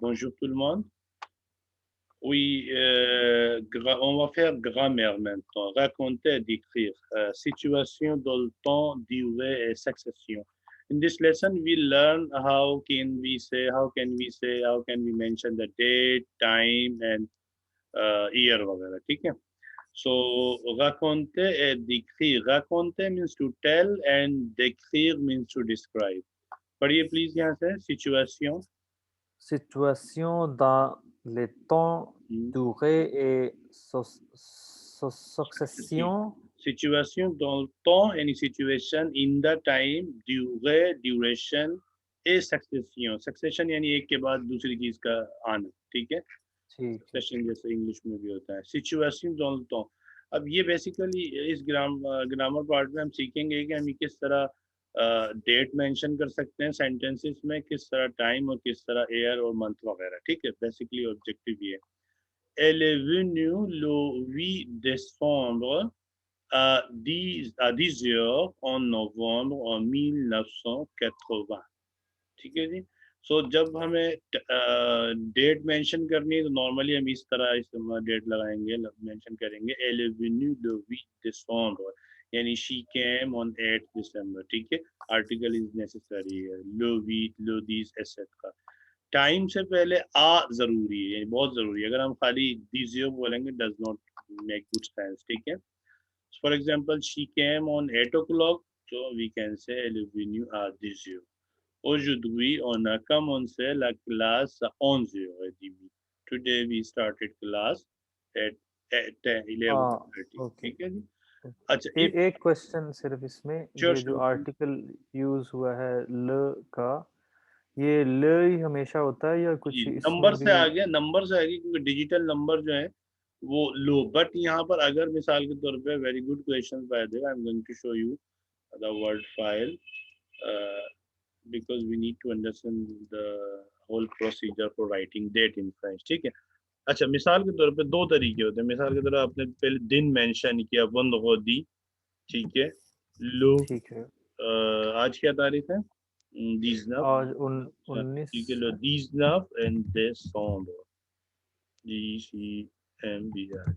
Bonjour tout le monde. Oui, on va faire grammaire maintenant. Raconter, décrire. Situation dans le temps, durée et succession. In this lesson, we learn how can we mention the date, time and year वगैरह. ठीक है? So raconter et décrire. Raconter means to tell and décrire means to describe. पढ़िए please यहाँ से situation. Situation dans le temps, durée et succession. Situation dans le temps, any situation in the time, durée, duration et succession. Succession यानी एक के बाद दूसरी चीज का आना. ठीक है? ठीक है. Succession जैसे इंग्लिश में भी होता है. Situation dans le temps. अब ये बेसिकली इस ग्रामर पार्ट में हम सीखेंगे कि हम किस तरह डेट मेंशन कर सकते हैं सेंटेंसेस में, किस तरह टाइम और किस तरह ईयर और मंथ वगैरह. ठीक है? बेसिकली ऑब्जेक्टिव ये है. Elle est venue le 8 décembre à 10 heures en novembre en 1980. ठीक है जी. सो जब हमें डेट मेंशन करनी है तो नॉर्मली हम इस तरह इस डेट लगाएंगे, मेंशन करेंगे Elle est venue le 8 décembre यानी she came on 8 December. ठीक है? आर्टिकल इज नेसेसरी है. le 8, le 10 etc. टाइम से पहले आ जरूरी है, बहुत जरूरी है. अगर हम खाली दिस बोलेंगे does not make good sense. ठीक है? For example she came on 8 o'clock, so we can say elle est venue à 10 heures. Aujourd'hui on a commencé la classe à 11h30. Today we started class at 11:30. Okay. ठीक है जी. अच्छा एक question सिर्फ इसमें, sure ये जो श्योर. आर्टिकल यूज हुआ है ल का, ये ल ही हमेशा होता है या कुछ नंबर इसमें से भी? आ गया, नंबर से आ गया क्योंकि डिजिटल नंबर जो है वो लो. बट यहाँ पर अगर मिसाल के तौर पे very good question by the way, I am going to show you the word file because we need to understand the whole procedure for writing date in French. ठीक है? अच्छा, मिसाल के तौर पे दो तरीके होते हैं. मिसाल के तौर पे आपने पहले दिन मेंशन किया vendredi. ठीक है? लो. ठीक है. आज क्या तारीख है? 19. आज अच्छा, 19 ठीक है. लो 19 and décembre. DCMBR.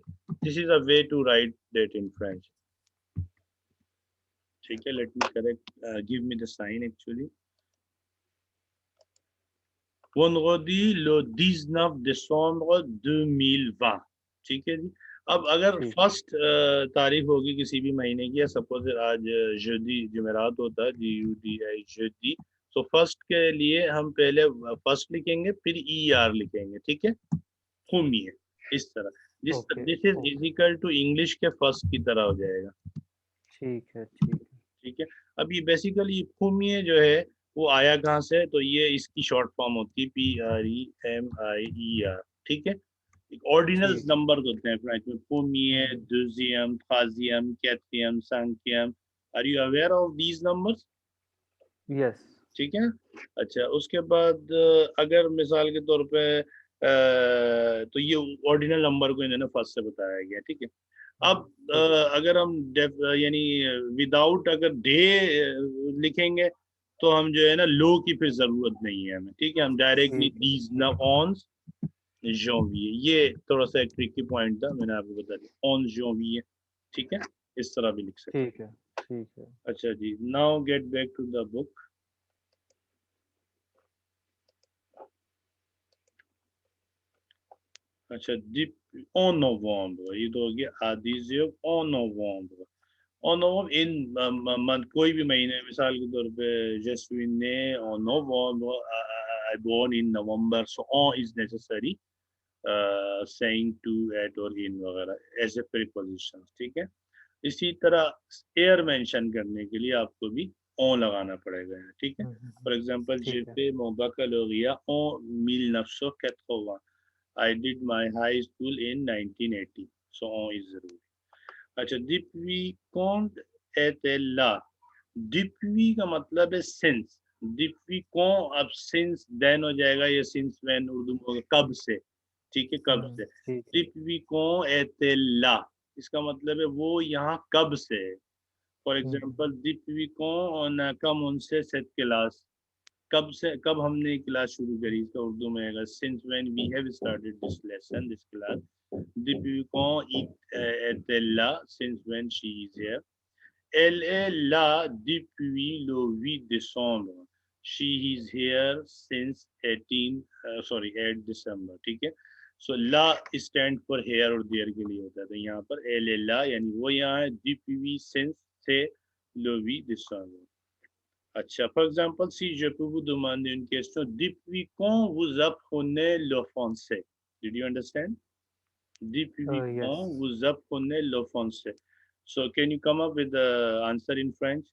This is a way to write that in French. ठीक है? Let me correct. Give me the sign actually. Vendredi le 19 décembre 2020. ठीक है जी. अब अगर ठीक. फर्स्ट तारीख होगी किसी भी महीने की, या सपोज आज जेडी जुमेरात होता है, GUDI जेडी, तो फर्स्ट के लिए हम पहले फर्स्ट लिखेंगे फिर ER लिखेंगे. ठीक है? खूमी है इस तरह. Okay. This is equal to English के फर्स्ट की तरह हो जाएगा. ठीक है. ठीक है. ठीक है? अब ये बेसिकली फूमिए जो है वो आया कहाँ से, तो ये इसकी शॉर्ट फॉर्म होती है PREMIER. ठीक है? ऑर्डिनल ठीक. नंबर होते हैं फ्रेंच में. फूमिए, हम्म. दूजियम, थाजियम, कैथियम, सांकियम. Are you aware of these numbers? Yes. ठीक है? अच्छा, उसके बाद अगर मिसाल के तौर पे तो ये ऑर्डिनल नंबर को इन्होंने फर्स्ट से बताया गया. ठीक है? अब अगर हम यानी विदाउट अगर डे लिखेंगे तो हम जो है ना लो की फिर जरूरत नहीं है हमें. ठीक है? हम डायरेक्टली ठीक है. दीज न ऑन्स जोविए. ये थोड़ा सा एक ट्रिकी पॉइंट था, मैंने आपको बता दिया. ऑन जोविए. ठीक है? इस तरह भी लिख सकते. ठीक है. ठीक है. अच्छा जी, now get back to the book. अच्छा, dip en novembre, ये तो हो गया adhésion en novembre. En novembre इन कोई भी महीने, मिसाल के तौर पे je suis né en novembre, I born in November, so en is necessary, saying to, at or in वगैरह as a preposition. ठीक है? इसी तरह एयर मेंशन करने के लिए आपको भी on लगाना पड़ेगा. ठीक है? फॉर एग्जांपल j'ai ठीक है. fait mon baccalauréat en 1980. I did my high school in 1980. So on is जरूरी. अच्छा, depuis quand est-elle là? Depuis का मतलब है since. Depuis quand, अब since then हो जाएगा, ये since when उर्दू में होगा कब से. ठीक है? कब से. ठीक है. Depuis quand est-elle là? इसका मतलब है वो यहाँ कब से है. For example depuis quand on a commencé cette classe? कब हमने क्लास शुरू करी, इसका उर्दू में आएगा since when we have started this lesson this class. depuis quand est elle là, since when she is here. Elle est là depuis le 8 décembre. She is here since 8 December, ठीक है। So La stand for here और there के लिए होता है, तो यहाँ पर elle est là यानी वो यहाँ है, depuis since से le 8 décembre। अच्छा, for example, si je peux vous demander une question, depuis quand vous apprenez le français? Did you understand? Depuis Yes. quand vous apprenez le français? So can you come up with the answer in French?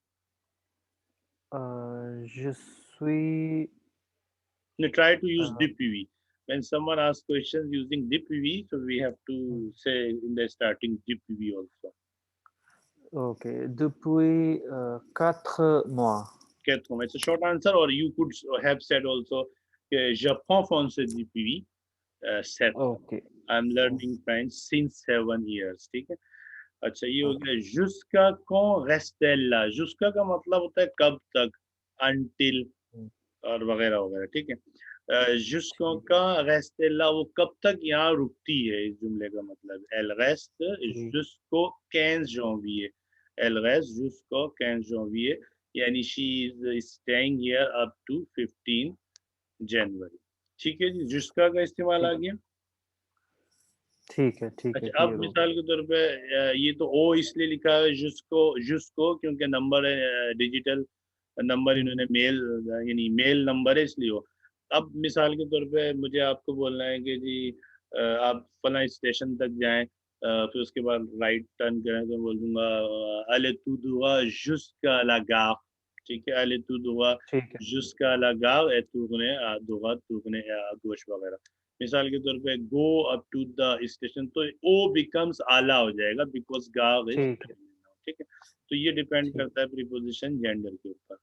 Je suis No, try to use uh, depuis. When someone asks questions using depuis, so we have to say in the starting depuis also. okay. Depuis 4 mois. It's a short answer, or you could have said also que j'apprends français depuis 7 ans. Okay. I'm learning French since 7 years, ठीक है। अच्छा, ये हो गया jusqu'à quand reste là। jusqu'à का मतलब होता है कब तक, until और वगैरह वगैरह, ठीक है। jusqu'à का reste là वो कब तक यहाँ रुकती है, इस जुमले का मतलब elle reste jusqu'au 15 janvier। elle reste jusqu'au 15 janvier यानी she is staying here up to 15 January, ठीक है जी। jusqu'à का इस्तेमाल आ गया। ठीक है अच्छा, अब क्लियर हो मिसाल के तौर पे ये तो ओ इसलिए लिखा है जुस्को क्योंकि नंबर है, डिजिटल नंबर इन्होंने मेल यानी मेल नंबर है इसलिए हो। अब मिसाल के तौर पे मुझे आपको बोलना है कि जी आप फला स्टेशन तक जाएं, फिर उसके बाद राइट टर्न करें, तो बोल दूंगा अले तू दुआ जुस्का लगा, ठीक है। अले तू दुआ ठीक है जुस्का लगा ए तूने दुआ तूने गोश वगैरह। मिसाल के तौर पे go up to the station, तो ओ बिकम्स आला हो जाएगा बिकॉज गाव इज, ठीक है ठीक है। तो ये डिपेंड ठीक करता है प्रीपोजिशन जेंडर के ऊपर।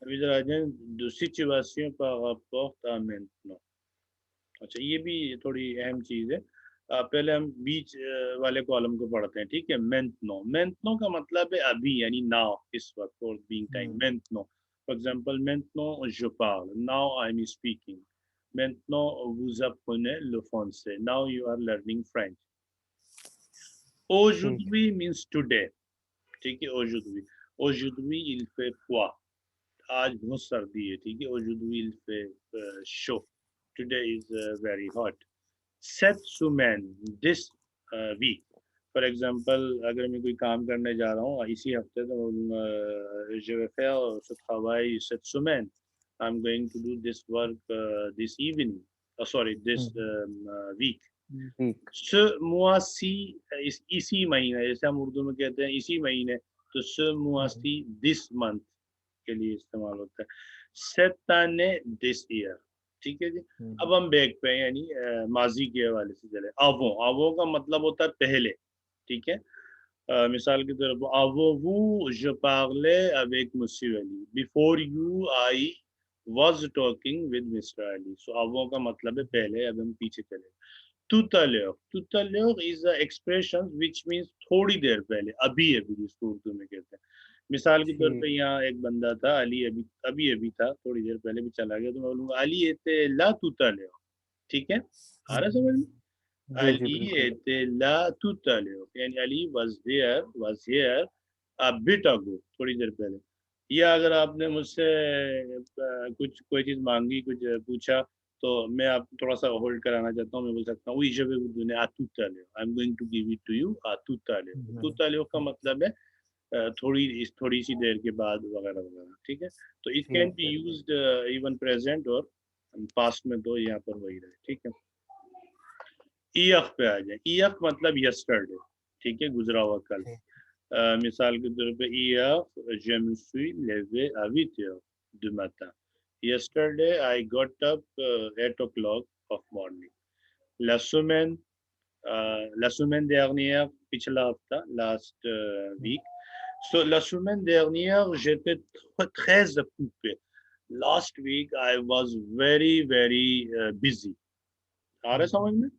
अभी जरा आ जाए दो सिचुएशन par rapport à maintenant। अच्छा, ये भी थोड़ी अहम चीज है। पहले हम बीच वाले कॉलम को पढ़ते हैं, ठीक है। maintenant, maintenant का मतलब है अभी यानी नाउ, इस वक्त, और being time. maintenant, for example, maintenant je parle, now I am speaking। maintenant vous apprenez le français, now you are learning French। ठीक aujourd'hui means today, ठीक है। aujourd'hui il fait froid, आज बहुत सर्दी है, ठीक है। aujourd'hui il fait chaud, today is very hot। cette semaine, this week। For example, अगर मैं कोई काम करने जा रहा हूँ इसी हफ्ते, तो बोलूँगा je vais faire ce travail cette semaine। I'm going to do this work this evening, sorry, this week। ठीक ce mois-ci, इसी महीने, जैसे हम उर्दू में कहते हैं इसी महीने, तो ce mois-ci this month के लिए इस्तेमाल होता है। cette année this year, ठीक है जी। अब हम बैक पे यानी माजी के हवाले से चले। आवो का मतलब होता है पहले, ठीक है। मिसाल की तरफ आवो je parlais avec monsieur Ali, before you I was talking with Mr. Ali। so आवो का मतलब है पहले। अब हम पीछे चले। tout à l'heure is a expression which means थोड़ी देर पहले, अभी अभी, जिसको उर्दू में कहते हैं। मिसाल के तौर पे यहाँ एक बंदा था अली, अभी अभी अभी था, थोड़ी देर पहले भी चला गया, तो मैं बोलूँगा अली एते ला tout à l'heure, ठीक है। आ रहा समझ में? जी अली बिल्कुल एते ला tout à l'heure यानी Ali was here a bit ago, थोड़ी देर पहले। या अगर आपने मुझसे कुछ कोई चीज़ मांगी, कुछ पूछा, तो मैं आप थोड़ा सा होल्ड कराना चाहता हूँ, मैं बोल सकता हूँ oui je vais vous donner à tout à l'heure, I'm going to give it to you à tout à l'heure। tout à l'heure का मतलब है थोड़ी सी देर के बाद वगैरह वगैरह, ठीक है। तो इट कैन ठीक बी है यूज्ड इवन प्रेजेंट और पास्ट में, तो यहाँ पर वही रहे, ठीक है। ईयक पे आ जाए। ईयक मतलब यस्टरडे, ठीक है, गुजरा हुआ कल। मिसाल के तौर पे ईयक je me suis levé à 8 heures du matin। yesterday I got up 8 o'clock of morning। la semaine la semaine dernière, पिछला हफ्ता, last week। So la semaine dernière, j'étais très occupé। Last week, I was very busy। आ रहा है समझ में?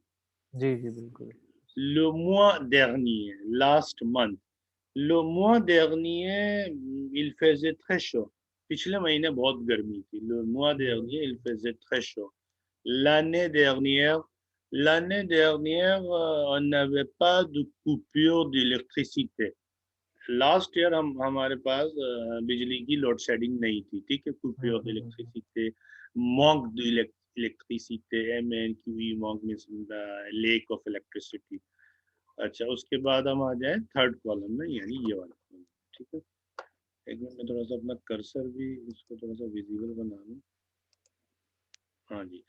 जी बिल्कुल Le mois dernier, last month। Le mois dernier, il faisait très chaud। पिछले महीने बहुत गर्मी थी. Le mois hmm, dernier, il faisait très chaud. L'année dernière, on n'avait pas de coupure d'électricité. Last year हम हमारे पास बिजली की लोड शेडिंग नहीं थी, ठीक है? हुँ, coupure hmm, hmm, hmm. d'électricité, manque d'électricité, MNQE, manque means lack of electricity. अच्छा, उसके बाद हम आ जाए थर्ड कॉलम में, यानी ये वाला कॉलम, ठीक है? एक मिनट में थोड़ा सा अपना कर्सर भी इसको थोड़ा सा विजिबल बना लूँ. हाँ जी.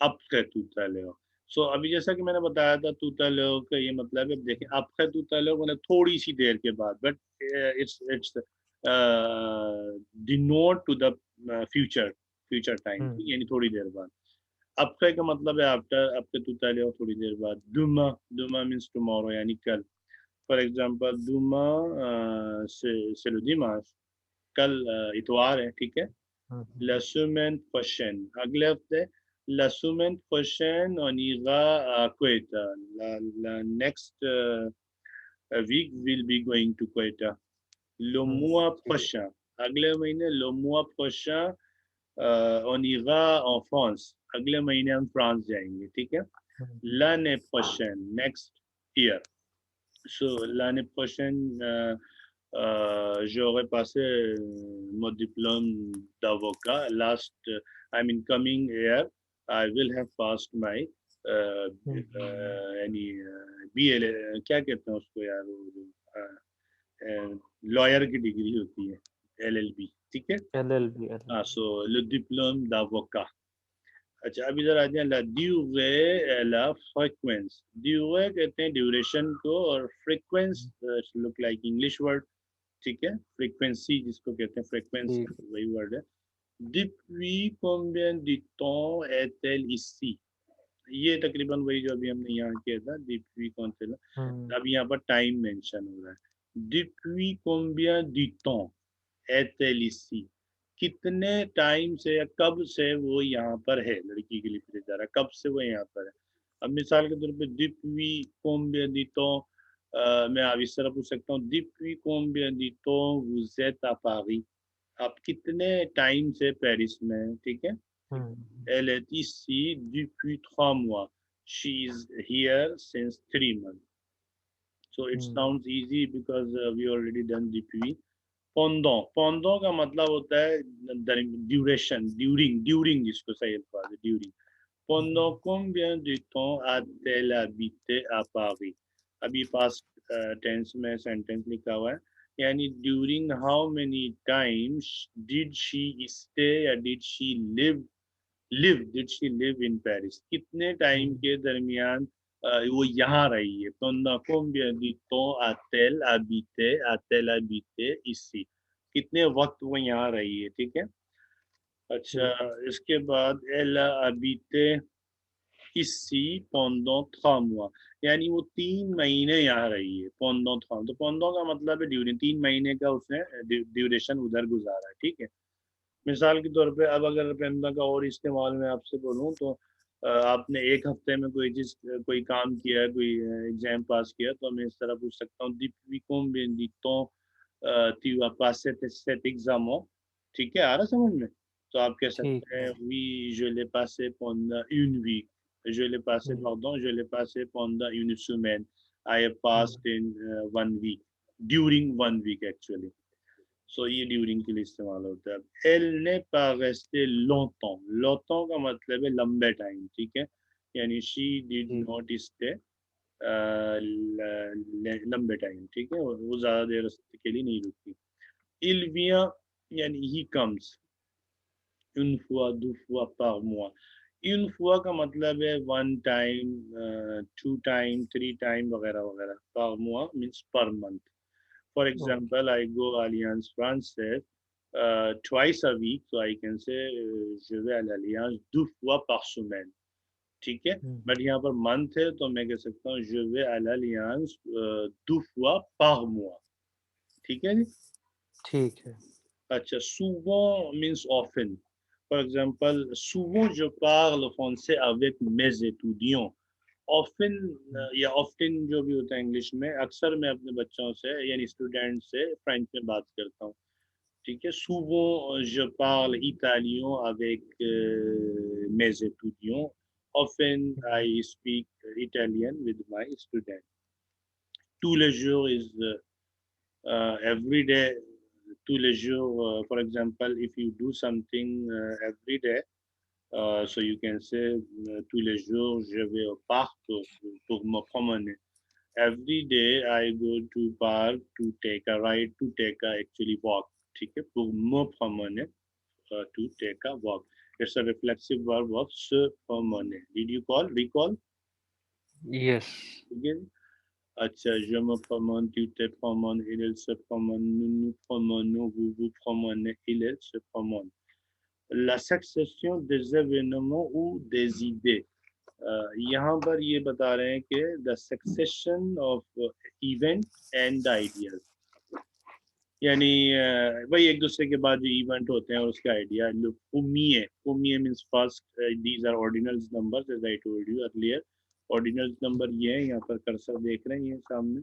अपके तुतलेओ. सो अभी जैसा कि मैंने बताया था, तुतलेओ का ये मतलब है, अब देखें अपके तुतलेओ मतलब थोड़ी सी देर के बाद, but it's denote to the future, future time, hmm, यानी थोड़ी देर बाद. अपके का मतलब है आफ्टर, अपके तुतलेओ थोड़ी देर बाद. दुमा, दुमा मीन्स टुमारो, यानी कल. फॉर एग्जांपल दुमा से le dimanche, कल इतवार है, ठीक है? हुँ, हुँ, La semaine prochaine. अगले हफ्ते, la semaine prochaine, on ira à Quetta. La next week will be going to Quetta. Le hmm, mois ठीक। prochain. अगले महीने, le mois prochain, on ira en France. अगले महीने हम फ्रांस जाएंगे, ठीक है? हुँ, L'année prochaine, next year. So, l'année prochaine, j'aurais passé mon diplôme d'avocat. I mean, coming year, I will have passed my हुँ, हुँ, यानी BL, क्या कहते हैं उसको यार, लॉयर की डिग्री होती है, LLB, ठीक है? एलएलबी, हाँ, एलएलबी। सो le diplôme d'avocat. अच्छा, अब इधर आ जाए, ला ड्यूरे, ला फ्रीक्वेंस. ड्यूरे कहते हैं ड्यूरेशन को, और फ्रीक्वेंस हुँ, लुक लाइक इंग्लिश वर्ड, ठीक है? फ्रीक्वेंसी जिसको कहते हैं, फ्रीक्वेंसी ठीक। वही वर्ड है. Depuis combien de temps est-elle ici? ये तकरीबन वही जो अभी हमने यहाँ किया था, depuis कौन थे ना. हुँ, अब यहाँ पर टाइम मेंशन हो रहा है. Depuis combien de temps est-elle ici? कितने टाइम से या कब से वो यहाँ पर है, लड़की के लिए पूछा जा रहा है, कब से वो यहाँ पर है. अब मिसाल के तौर पे, depuis combien de temps, मैं अब इस तरह पूछ सकता हूँ, depuis combien de temps vous êtes à Paris? आप कितने टाइम से पेरिस में हैं, ठीक है? हुँ, Elle est ici depuis 3 mois. She is here since 3 months. So it hmm, sounds easy because we already done depuis. Pendant, pendant का मतलब होता है ड्यूरेशन, ड्यूरिंग जिसको सही अल्फाज है, during. Hmm, Pendant combien de temps a-t-elle habité à Paris? अभी past tense में सेंटेंस लिखा हुआ है, यानी during how many times did she stay या did she live in Paris, कितने टाइम हुँ, के दरमियान वो यहाँ रही है. Pendant combien de temps a-t-elle habité ici? कितने वक्त वो यहाँ रही है, ठीक है? अच्छा, ठीक। इसके बाद elle a habité ici pendant 3 mois, यानी वो 3 महीने यहाँ रही है. pendant 3, तो pendant का मतलब है ड्यूरिंग, 3 महीने का उसने ड्यूरेशन उधर गुजारा है, ठीक है? मिसाल के तौर पे, अब अगर पेंदा का और इस्तेमाल मैं आपसे बोलूँ तो, आपने एक हफ्ते में कोई चीज़, कोई काम किया है, कोई एग्ज़ाम पास किया, तो मैं इस तरह पूछ सकता हूँ, "Depuis combien de temps tu as passé cet examen?" ठीक है, आ रहा समझ में? तो आप कह ठीक सकते हैं, है। "Oui, je l'ai passé pendant une week." Je l'ai passé, hmm, pardon, je l'ai passé pendant une semaine. I have hmm, passed in 1 week. During 1 week actually. सो ये ड्यूरिंग के लिए इस्तेमाल होता है. एल ने पागस्ते लोटों, लोटों का मतलब है लंबे टाइम, ठीक है? यानी शी डिड ठीक। नॉट स्टे लंबे टाइम, ठीक है? वो ज्यादा देर के लिए नहीं रुकती. इल्विया, यानी he comes, une fois, 2 fois par mois. Une fois का मतलब है one time, two time, three time वगैरह वगैरह. par mois means per month. For okay. example, I go Alliance française twice a week, so I can say je vais à l'Alliance 2 fois par semaine. ठीक है? हुँ, but यहाँ per month है, तो मैं कह सकता हूँ je vais à l'Alliance 2 fois par mois. ठीक है जी? ठीक है। अच्छा, souvent means often. For example, souvent je parle français avec mes étudiants. Often hmm, या ऑफ़्टन जो भी होता है इंग्लिश में, अक्सर मैं अपने बच्चों से यानी स्टूडेंट से फ्रेंच में बात करता हूँ, ठीक है. Souvent je parle italien avec mes étudiants. Often I speak Italian with my students. Tous les jours is every day. Tous les jours, for example, if you do something every day, so you can say tous les jours je vais au parc pour me promener. Every day I go to park to take a ride, to take a actually walk. ठीक है, pour me promener, to take a walk. It's a reflexive verb of se promener. Did you recall? Yes. Again? अच्छा, je me promène, tu te promènes, il se promène, nous nous promenons, vous vous promenez, il se promène. La succession des événements ou des idées. यहाँ पर ये बता रहे हैं कि the succession of event and ideas, यानी वही एक दूसरे के बाद जो इवेंट होते हैं और उसके आइडिया. उम्मीय means first. These are ordinal numbers as I told you earlier. Ordinal number ये है, यहाँ पर कर्सर देख रहे हैं ये सामने.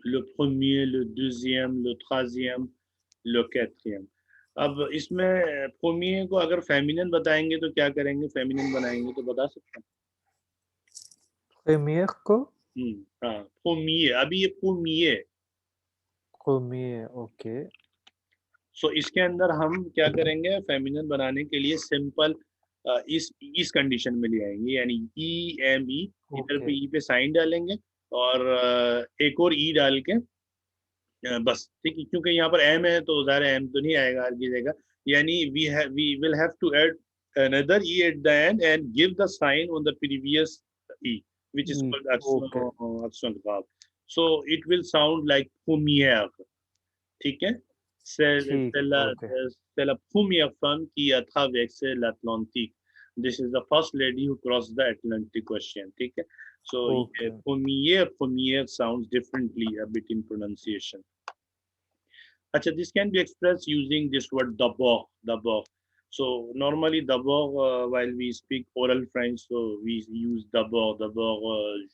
le premier, le deuxième, le troisième, le quatrième. अब इसमें premier को अगर फेमिनिन बताएंगे तो क्या करेंगे? फेमिनिन बनाएंगे तो बता सकते हैं? Premier को हाँ, premier. अभी ये premier. Premier, okay. सो इसके अंदर हम क्या करेंगे? फेमिनिन बनाने के लिए सिंपल इस कंडीशन में ले आएंगे, यानी ई एम ई. इधर पे ई पे साइन डालेंगे और एक और ई डाल के बस. ठीक है, क्योंकि यहाँ पर एम है तो ज़ाहिर एम तो नहीं आएगा हर की जगह. यानी we will have to add another e at the end and give the sign on the previous e, which is called accent verb. So it will sound like première. ठीक है. C'est la première femme qui a traversé l'Atlantique. This is the first lady who crossed the Atlantic Ocean. ठीक है. So première sounds differently a bit in pronunciation. अच्छा, this can be expressed using this word d'abord. So normally d'abord while we speak oral French, so we use d'abord.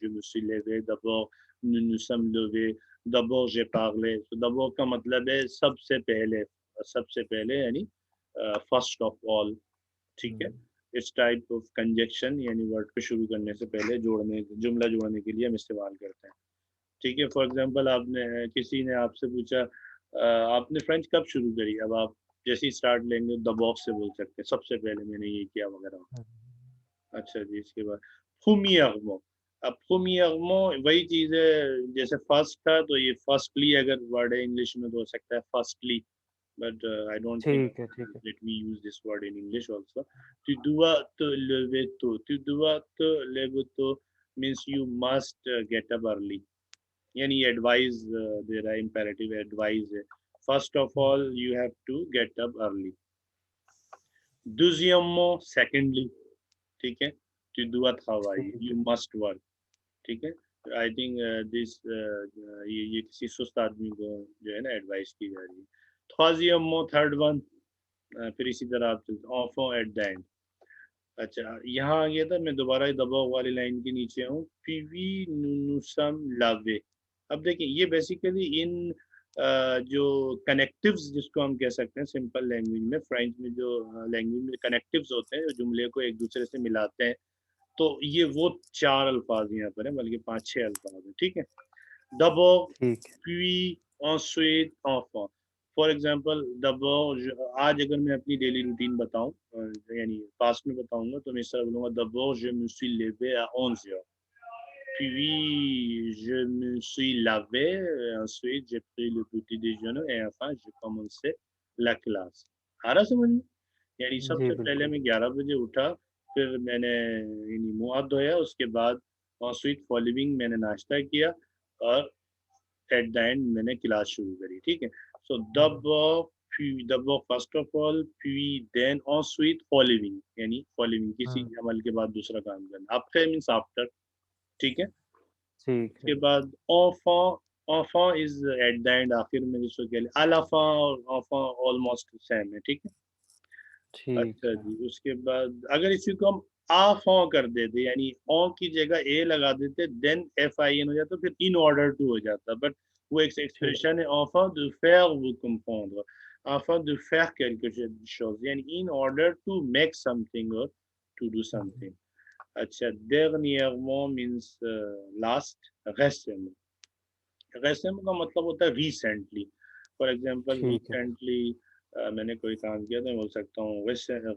Je me suis levé. D'abord nous nous sommes levés. D'abord j'ai parlé. So d'abord का मतलब है सबसे पहले यानी first of all. ठीक है. इस type of conjunction यानी वर्ड को शुरू करने से पहले जुमला जोड़ने के लिए हम इस्तेमाल करते हैं. ठीक है. फॉर एग्जांपल किसी ने आपसे पूछा आपने फ्रेंच कब शुरू करी? अब आप जैसे ही स्टार्ट लेंगे द बॉक्स से बोल सकते हैं, सबसे पहले मैंने ये किया वगैरह. अच्छा जी. इसके बाद premièrement. अब premièrement वही चीज़ है जैसे फर्स्ट था, तो ये फर्स्टली अगर वर्ड है इंग्लिश में तो हो सकता है firstly, but I don't think let me use this word in English also. Tu dois te lever tôt. Tu dois te lever tôt means you must get up early. यानी advise there are imperative advise है. First of all you have to get up early. Deuxièmement, secondly. ठीक है. Tu dois travailler. You must work. ठीक है. I think this ये किसी सुस्त आदमी को जो है ना एडवाइस की जा रही है. Troisièmement, third one. फिर इसी तरह आप enfant at the end. अच्छा, यहाँ आ गया था. मैं दोबारा दबाव वाली लाइन के नीचे हूँ. Puis nous sommes lavés. अब देखिए ये बेसिकली इन जो कनेक्टिव्स जिसको हम कह सकते हैं सिंपल लैंग्वेज में, फ्रेंच में जो लैंग्वेज में कनेक्टिव्स होते हैं जो जुमले को एक दूसरे से मिलाते हैं, तो ये वो 4 अल्फाज यहाँ पर हैं, बल्कि 5-6 अल्फाज हैं. ठीक है. d'abord, puis, ensuite, enfin. For example d'abord, आज अगर मैं अपनी डेली रूटीन बताऊं यानी पास्ट में बताऊंगा तो मैं इस तरह बोलूँगा d'abord je me suis levé à 11 heures. Puis, je me suis lavé, ensuite j'ai pris le petit déjeuner et enfin j'ai commencé la classe. आ रहा समझ में? यानी सबसे पहले मैं 11 बजे उठा, फिर मैंने यानी मुँह हाथ धोया, उसके बाद ensuite following मैंने नाश्ता किया और at the end मैंने क्लास शुरू करी. ठीक है. So d'abord first of all, puis then ensuite following, यानी following किसी अमल के बाद दूसरा काम करना. Après means after. ठीक है. उसके बाद enfant is at the end, आखिर में जिसको कहते हैं. à la fin और enfant almost same है. ठीक है. अच्छा जी. उसके बाद अगर इसी को हम enfant कर देते यानी o की जगह a लगा देते, then fin हो जाता, फिर in order to हो जाता. बट वो एक एक्सप्रेशन है enfant de faire vous comprendre. afin de faire quelque chose, yani in order to make something or to do something. अच्छा, dernièrement means last, récemment. रेसेंट का मतलब होता है रिसेंटली। फॉर एग्जांपल ठीक है, रिसेंटली मैंने कोई काम किया तो बोल सकता हूँ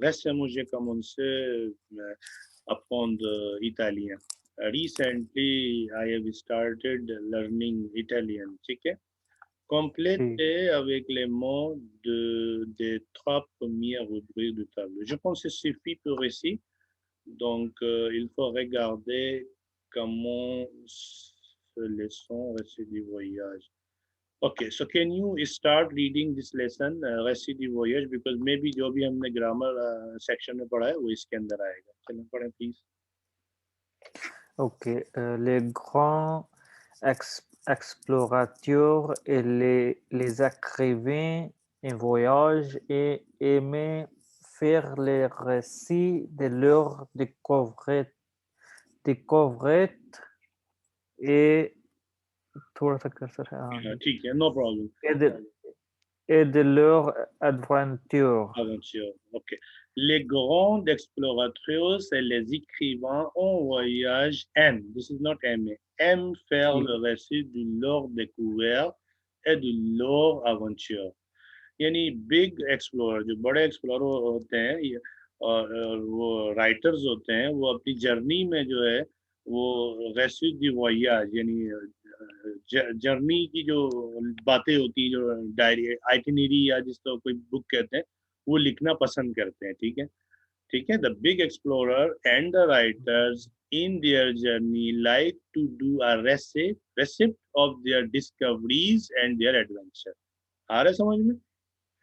वैसे मुझे कम उनसे apprendre italien. Recently, I have started learning Italian. ठीक है? ठीक। Complétez avec les mots des trois premières rubriques du tableau. Je pense que ça suffit pour ici. Donc, il faut regarder comment ce leçon récit du voyage. Okay, so can you start reading this lesson, récit du voyage, because maybe जो भी हमने grammar section में पढ़ा है वो इसके अंदर आएगा. चलें पढ़ें please. Ok, les grands explorateurs et les écrivains en voyage et aimaient faire les récits de leurs découvertes et थोड़ा सा cursor है, हाँ जी, ठीक है, no problem. et de leur aventure. Aventure. Ok. Les grandes exploratrices et les écrivains en voyage aiment, this is not aimer, aiment faire ठीक le récit de leur découverte et de leur aventure. यानी big explorer जो बड़े explorer होते हैं और वो writers होते हैं वो अपनी जर्नी में जो है वो रेसिड दी वॉयाज यानी जर्नी की जो बातें होती हैं जो डायरी आइटिनरी या जिसको कोई बुक कहते हैं वो लिखना पसंद करते हैं. ठीक है. The big explorer and the writers in their journey like to do a receipt of their discoveries and their adventure. आ रहा है समझ में?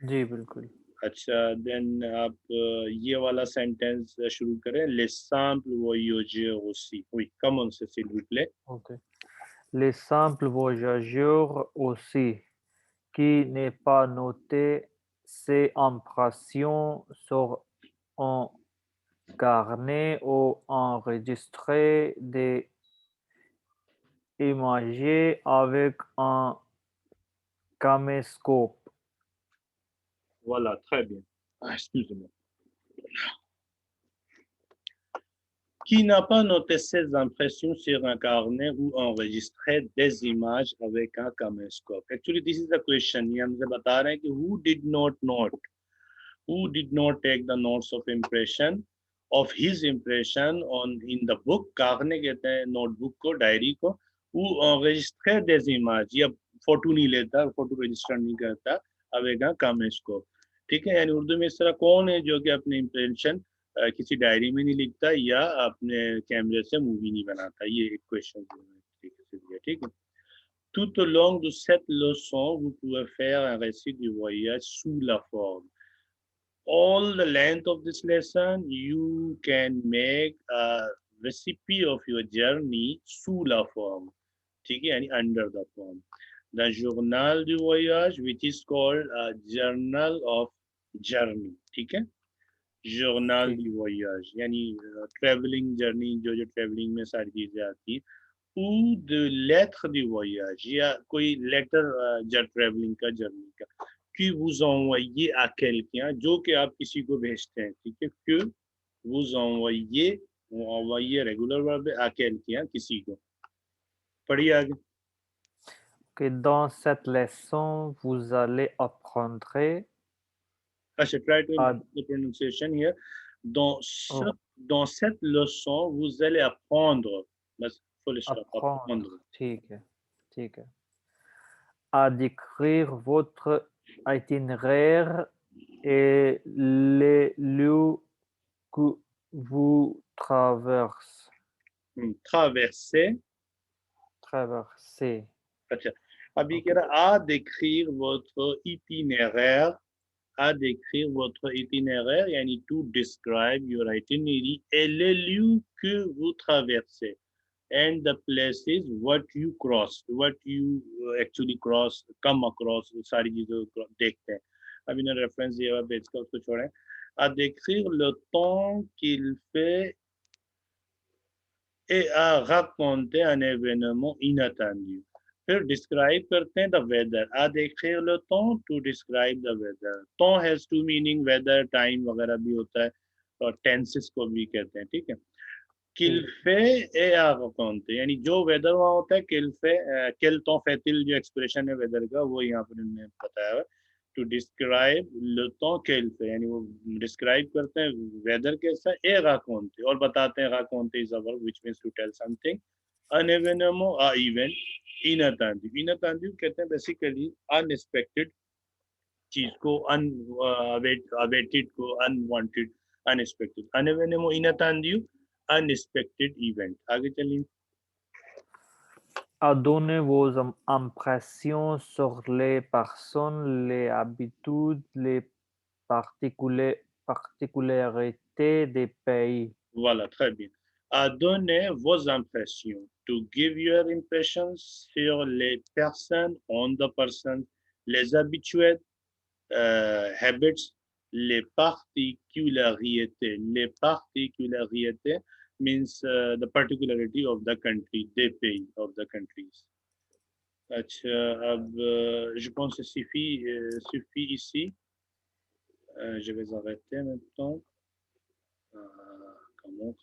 जी, बिल्कुल। अच्छा, देन आप ये वाला सेंटेंस शुरू करें. Les simples voyageurs aussi. Oui, commencez s'il vous plaît. Ok. Les simples voyageurs aussi, qui n'est pas noté ses impressions sur un carnet ou enregistré des images avec un caméscope. Voilà, très bien. Ah, excusez-moi. Qui n'a pas noté ses impressions sur un carnet ou enregistré des images avec un caméscope? Actually, this is the question. ये हमसे बता रहे हैं कि who did not take the notes of impression of his impression on in the book. कागने कहते हैं notebook को, diary को. who enregistré des images या फोटो नहीं लेता, फोटो रजिस्टर नहीं करता, अवेगा कामेस्कोप. ठीक है. यानी उर्दू में इस तरह कौन है जो कि अपने इम्प्रेशन किसी डायरी में नहीं लिखता या अपने कैमरे से मूवी नहीं बनाता. ये एक क्वेश्चन तरीके से दिया. ठीक है. Tout au long de cette leçon, vous pouvez faire un récit du voyage sous la forme. All the length of this lesson, you can make a recipe of your journey sous la forme. ठीक है, यानी under the form. The journal du voyage, which is called a journal of journey. ठीक है, journal ठीक, du voyage, यानी traveling journey, जो traveling में सारी चीजें आती हैं. Ou de lettre du voyage, या कोई letter traveling का journey का. कि vous envoyez à quelqu'un, जो कि आप किसी को भेजते हैं. ठीक है, que vous envoyez regular verb है, à quelqu'un किसी को. पढ़िए आगे. que dans cette leçon, vous allez apprendre अच्छा, try to à... improve the pronunciation here. dans ce, oh, dans cette leçon vous allez apprendre, बस full stop, apprendre, apprendre. ठीक है, à décrire votre itinéraire et les lieux que vous traverser. traversez. अच्छा, अभी कह Ok, रहा à décrire votre itinéraire. À décrire votre itinéraire, yani to describe your itinerary et les lieux que vous traversez and the places what you cross, what you actually cross, come across, सारी चीजों को देखते हैं. अब इन्हें रेफरेंस दिया हुआ पेज का, उसको छोड़ें. À décrire le temps qu'il fait et à raconter un événement inattendu. फिर डिस्क्राइब करते हैं द वेदर। आ देखे लो टू डिस्क्राइब द वेदर। तो has two meaning, weather time वगैरह भी होता है, और टेंसेस को भी कहते हैं, ठीक है। जी, किल्फे ए आगोंते, यानी जो वेदर वहाँ होता है, किल्फे किल तो फैतिल, जो एक्सप्रेशन है वेदर का, वो यहाँ पर इन्होंने बताया हुआ। टू डिस्क्राइब लुतो किल्फे, यानी वो डिस्क्राइब करते हैं वेदर कैसा, ए गाकोंते, और बताते हैं गाकोंते is a verb which means to tell something. अनएवेनमो आ इवेंट। इनतांदी, इनतांदी कहते हैं बेसिकली अनएक्सपेक्टेड चीज को, अवेटेड को, अनवांटेड, अनएक्सपेक्टेड। अनएवेनमो इनतांदी, अनएक्सपेक्टेड इवेंट। आगे चलिए। a donné vos impressions sur les personnes, les habitudes, les particularités des pays. Voilà, très bien. À donner vos impressions. To give your impressions sur les personnes, on the person, les habitudes, habits, les particularités. Les particularités means the particularity of the country, des pays, of the countries. अच्छा, अब je pense que suffit ici. Je vais arrêter maintenant. Comment?